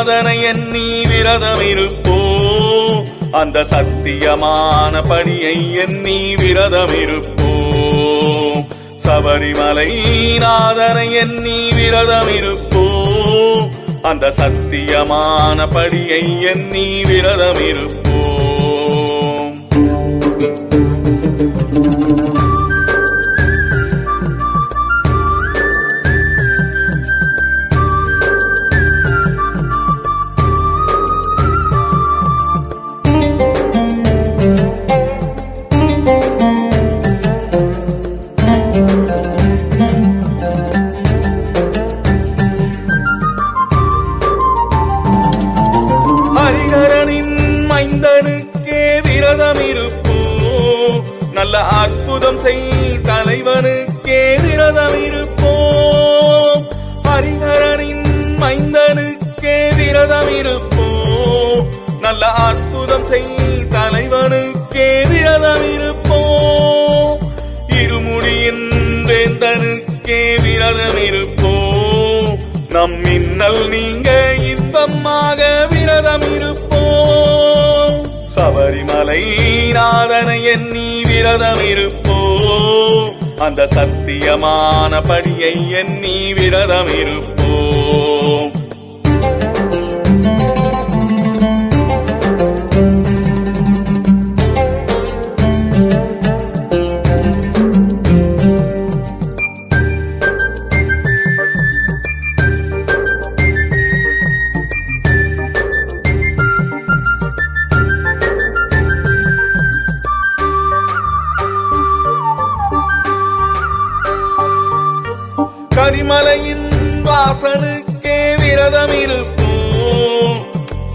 நாதனை எண்ணி விரதம் இருப்போம் அந்த சத்தியமான படியை எண்ணி விரதம் இருப்போம் சபரிமலை நாதனை எண்ணி விரதம் இருப்போம் அந்த சத்தியமான படியை எண்ணி விரதம் இருப்போம் ஹரிஹரனின் மைந்தனுக்கே விரதம் இருப்போம் நல்ல அற்புதம் செய் தலைவனுக்கே விரதம் இருப்போம் ஹரிஹரனின் மைந்தனுக்கே விரதம் இருப்போம் நல்ல அற்புதம் செய் தலைவனுக்கே விரதம் இருப்போம் இருமுடியின் வேந்தனுக்கே விரதம் இருப்போம் நம் மின்னல் நீங்க இன்பமாக விரதம் இருப்போம் சபரிமலை நாதனை எண்ணி விரதம் இருப்போம் அந்த சத்தியமான படியை எண்ணி விரதம் இருப்போம் கரிமலையின் வாசனுக்கே விரதம் இருப்போம்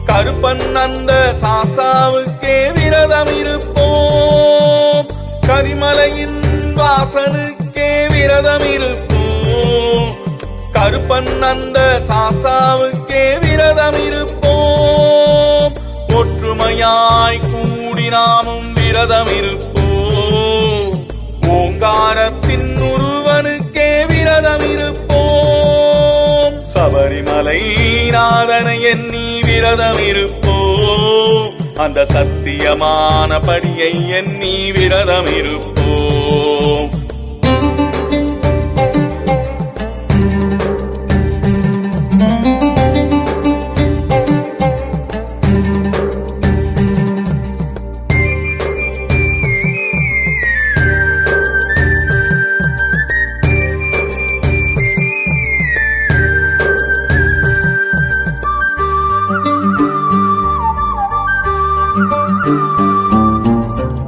கருப்பன் அந்த சாஸ்தாவுக்கே விரதம் இருப்போம் கரிமலையின் வாசனுக்கே விரதம் இருப்போம் கருப்பன் அந்த சாஸ்தாவுக்கே விரதம் இருப்போம் ஒற்றுமையாய் கூடி நாமும் விரதம் இருப்போம் ஓங்காரத்தின் ஒருவனுக்கே விரதம் இருப்போம் சபரிமலை நாதனை எண்ணி விரதம் இருப்போம் அந்த சத்தியமான படியை எண்ணி விரதம் இருப்போம்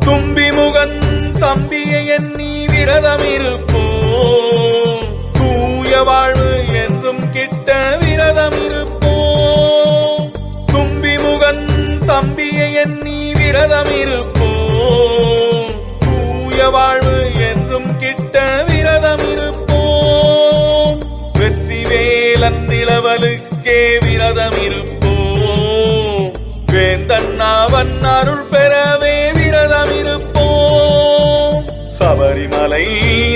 தும்பிமுகன் தம்பியை எண்ணி விரதம் இருப்போம் தூய வாழ்வு என்றும் கிட்ட விரதம் இருப்போம் தும்பிமுகன் தம்பியை எண்ணி விரதம் இருப்போம் தூய வாழ்வு என்றும் கிட்ட விரதம் இருப்போம் வெற்றி வேலன் நிலவலுக்கே விரதம் இருப்போம் வேந்தன் அவன் அருள் பெறவே விரதம் இருப்போம் சபரிமலை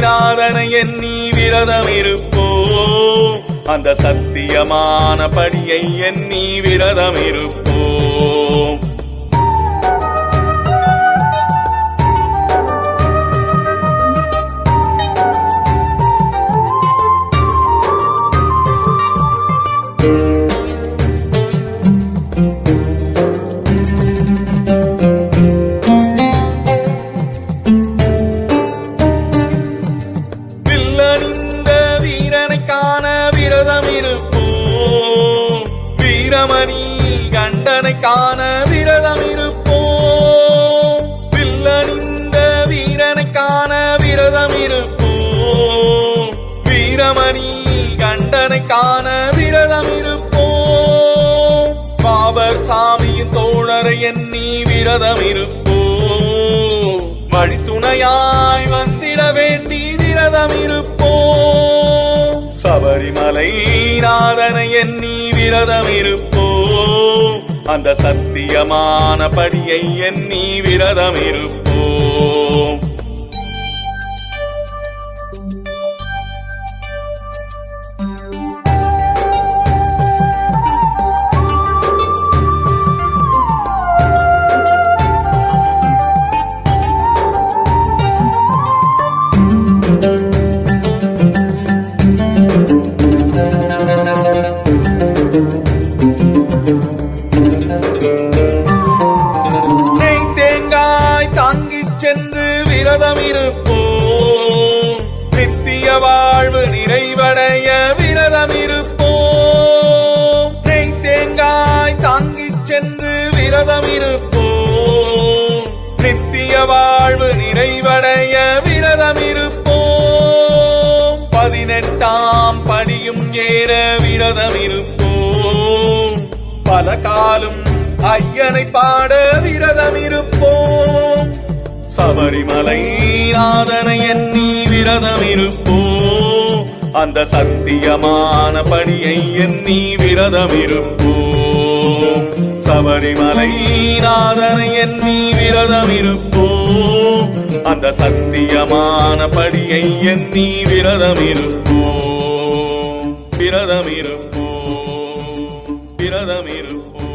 நாதனை எண்ணி விரதம் இருப்போம் அந்த சத்தியமான படியை எண்ணி விரதம் இருப்போம் விரதம் இருப்போம் வீரமணி கண்டனை காண விரதம் இருப்போம் வில்லனிந்த வீரனை காண விரதம் இருப்போம் வீரமணி கண்டனை காண விரதம் இருப்போம் பாபர் சாமியின் தோழரை எண்ணி விரதம் இருப்போம் வழித்துணையாய் வந்திட வேண்டி விரதம் இருப்போம் சபரிமலை நாதனை எண்ணி விரதம் இருப்போம் அந்த சத்தியமான படியை எண்ணி விரதம் இருப்போம் நெய் தேங்காய் தாங்கிச் சென்று விரதம் இருப்போம் நித்திய வாழ்வு நிறைவடைய விரதம் இருப்போம் நெய் தேங்காய் தாங்கிச் சென்று விரதம் இருப்போம் நித்திய வாழ்வு நிறைவடைய விரதம் இருப்போம் 18ஆம் படியும் ஏற விரதம் இருப்போம் பல காலம் ஐயனை பாட விரதம் இருப்போம் சபரிமலை நாதனை எண்ணி விரதம் இருப்போம் அந்த சத்தியமான படியை எண்ணி விரதம் இருப்போம் சபரிமலை நாதனை எண்ணி விரதம் இருப்போம் அந்த சத்தியமான படியை எண்ணி விரதம் இருப்போம் விரதம் இருப்போம் விரதம் இருப்போம்